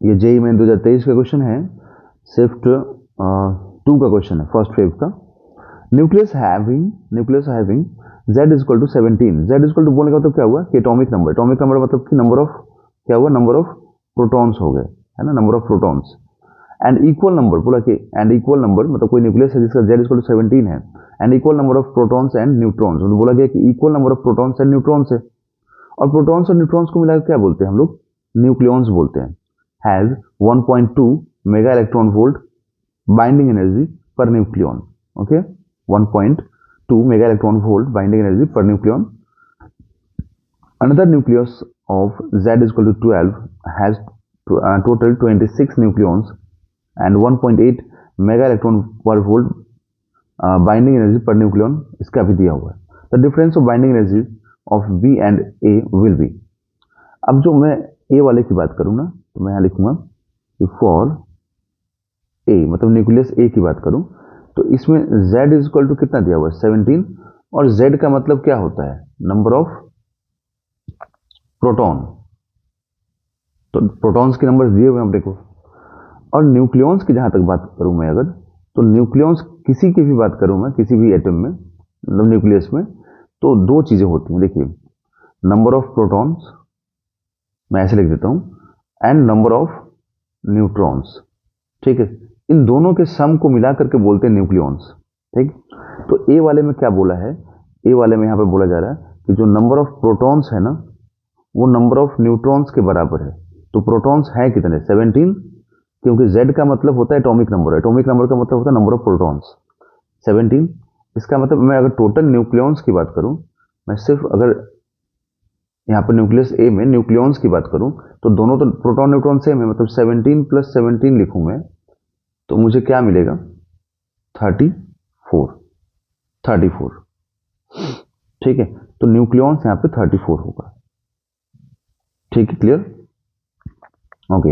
ये जेई में 2023 का क्वेश्चन है, शिफ्ट 2 का क्वेश्चन है, फर्स्ट फेज का। Nucleus having z is equal to 17। z is equal to बोलने का मतलब क्या हुआ कि एटॉमिक नंबर मतलब कि नंबर ऑफ क्या हुआ, नंबर ऑफ प्रोटॉन्स हो गए, है ना, number of protons. And equal number बोला कि एंड इक्वल नंबर मतलब कोई न्यूक्लियस है जिसका z इज इक्वल टू 17 है, and equal number of protons and neutrons, मतलब बोला गया कि equal number of protons and neutrons है। और प्रोटॉन्स और न्यूट्रॉन्स को मिलाकर क्या बोलते हैं हम लोग, न्यूक्लियॉन्स बोलते हैं। Has 1.2 mega electron volt binding energy per nucleon. Okay, 1.2 mega electron volt binding energy per nucleon. Another nucleus of Z is equal to 12 has total 26 nucleons and 1.8 mega electron per volt binding energy per nucleon, इसका भी दिया हुआ है। The difference of binding energy of B and A will be। अब जो मैं A वाले की बात करूँ ना, तो मैं यहाँ लिखूंगा कि for A मतलब न्यूक्लियस A की बात करूँ तो इसमें Z इज इक्वल टू कितना दिया हुआ है, 17, और Z का मतलब क्या होता है, नंबर ऑफ प्रोटॉन। तो प्रोटॉन्स के नंबर्स दिए हुए हैं अपने को। और न्यूक्लियॉन्स की जहां तक बात करूं मैं अगर, तो न्यूक्लियॉन्स किसी की भी बात करूं मैं, किसी भी एटम में मतलब न्यूक्लियस में, तो दो चीजें होती हैं। देखिए, नंबर ऑफ प्रोटॉन्स, मैं ऐसे लिख देता हूं, एंड नंबर ऑफ न्यूट्रॉन्स। ठीक है, इन दोनों के सम को मिला करके बोलते हैं न्यूक्लियॉन्स। ठीक, तो ए वाले में क्या बोला है, ए वाले में यहां पर बोला जा रहा है कि जो नंबर ऑफ प्रोटॉन्स है ना, वो नंबर ऑफ न्यूट्रॉन्स के बराबर है। तो प्रोटॉन्स हैं कितने, 17, क्योंकि Z का मतलब होता है एटॉमिक नंबर, एटॉमिक नंबर का मतलब होता है नंबर ऑफ प्रोटॉन्स, 17। इसका मतलब मैं अगर टोटल न्यूक्लियॉन्स की बात करूं, मैं सिर्फ अगर यहाँ पर न्यूक्लियस ए में न्यूक्लियॉन्स की बात करूं, तो दोनों तो प्रोटॉन न्यूट्रॉन सेम है, मतलब 17 + 17 लिखूं मैं, तो मुझे क्या मिलेगा, 34। ठीक है, तो न्यूक्लियॉन्स यहाँ पे 34 होगा। ठीक है, क्लियर, ओके।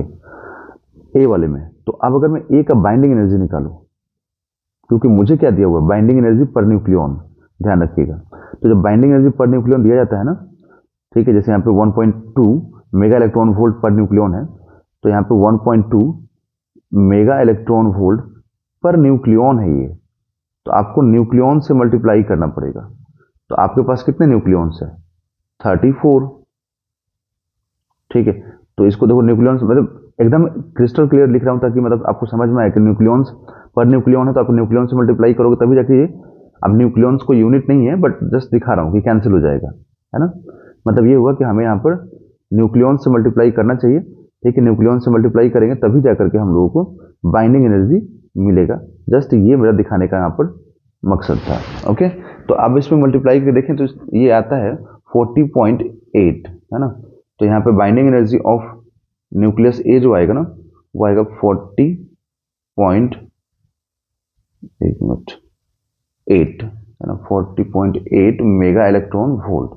ए वाले में तो अब अगर मैं ए का बाइंडिंग एनर्जी निकालूं, क्योंकि मुझे क्या दिया हुआ है, बाइंडिंग एनर्जी पर न्यूक्लियॉन, ध्यान रखिएगा। तो जब बाइंडिंग एनर्जी पर न्यूक्लियॉन दिया जाता है ना, ठीक है, जैसे यहाँ पे 1.2 मेगा इलेक्ट्रॉन वोल्ट पर न्यूक्लियॉन है, तो यहाँ पे 1.2 मेगा इलेक्ट्रॉन वोल्ट पर न्यूक्लियॉन है ये, तो आपको न्यूक्लियॉन से मल्टीप्लाई करना पड़ेगा। तो आपके पास कितने न्यूक्लियॉन्स है, 34। ठीक है, तो इसको देखो, न्यूक्लियॉन्स मतलब एकदम क्रिस्टल क्लियर लिख रहा हूं ताकि मतलब आपको समझ में आए कि न्यूक्लियॉन्स पर न्यूक्लियॉन है, तो आप न्यूक्लियॉन से मल्टीप्लाई करोगे तभी जाके ये, अब न्यूक्लियॉन्स को यूनिट नहीं है बट जस्ट दिखा रहा हूं कि कैंसिल हो जाएगा, है ना। मतलब ये हुआ कि हमें यहाँ पर न्यूक्लियॉन से मल्टीप्लाई करना चाहिए। ठीक है, न्यूक्लियॉन से मल्टीप्लाई करेंगे तभी जाकर के हम लोगों को बाइंडिंग एनर्जी मिलेगा। जस्ट ये मेरा दिखाने का यहाँ पर मकसद था। ओके, तो अब इसमें मल्टीप्लाई करके देखें तो ये आता है 40.8, है ना। तो यहाँ पे बाइंडिंग एनर्जी ऑफ न्यूक्लियस ए जो आएगा ना, वो आएगा 40.8, है ना, 40.8 मेगा इलेक्ट्रॉन वोल्ट।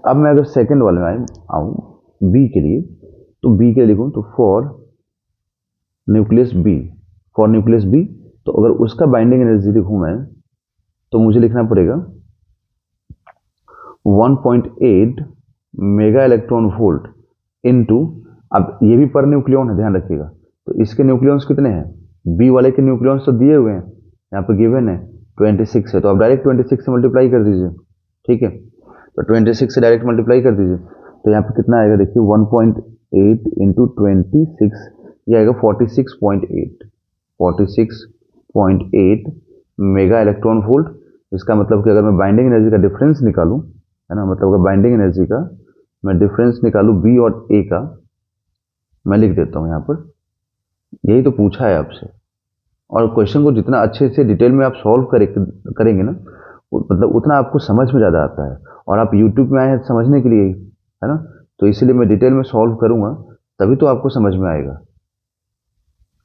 अब मैं अगर सेकंड वाले में आऊँ बी के लिए, तो बी के लिए लिखूँ तो फॉर न्यूक्लियस बी, तो अगर उसका बाइंडिंग एनर्जी लिखूँ मैं, तो मुझे लिखना पड़ेगा 1.8 मेगा इलेक्ट्रॉन वोल्ट इनटू, अब ये भी पर न्यूक्लियॉन है, ध्यान रखिएगा। तो इसके न्यूक्लियॉन्स कितने हैं, बी वाले के न्यूक्लियॉन्स तो दिए हुए हैं, यहाँ पे गिवन है 26 है, तो आप डायरेक्ट 26 से मल्टीप्लाई कर दीजिए। ठीक है, तो 26 से डायरेक्ट मल्टीप्लाई कर दीजिए, तो यहाँ पे कितना आएगा, देखिए 1.8 इंटू 26, ये आएगा 46.8 मेगा इलेक्ट्रॉन वोल्ट। इसका मतलब कि अगर मैं बाइंडिंग एनर्जी का डिफरेंस निकालूं, है ना, मतलब अगर बाइंडिंग एनर्जी का मैं डिफरेंस निकालूं बी और ए का, मैं लिख देता हूं यहाँ पर, यही तो पूछा है आपसे। और क्वेश्चन को जितना अच्छे से डिटेल में आप सॉल्व करेंगे ना, मतलब उतना आपको समझ में ज़्यादा आता है। और आप यूट्यूब में आए हैं समझने के लिए, है ना, तो इसीलिए मैं डिटेल में सॉल्व करूंगा, तभी तो आपको समझ में आएगा।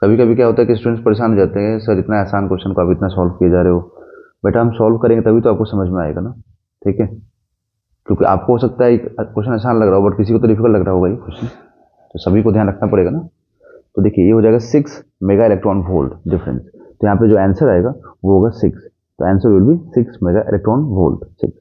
कभी कभी क्या होता है कि स्टूडेंट्स परेशान हो जाते हैं, सर इतना आसान क्वेश्चन को आप इतना सॉल्व किए जा रहे हो। बेटा हम सॉल्व करेंगे तभी तो आपको समझ में आएगा ना। ठीक है, क्योंकि आपको हो सकता है क्वेश्चन आसान लग रहा हो बट किसी को तो डिफिकल्ट लग रहा होगा ये क्वेश्चन, तो सभी को ध्यान रखना पड़ेगा ना। तो देखिए ये हो जाएगा 6 मेगा इलेक्ट्रॉन वोल्ट डिफरेंस, तो यहाँ पे जो आंसर आएगा वो होगा 6, तो answer will be 6 mega electron volt, 6।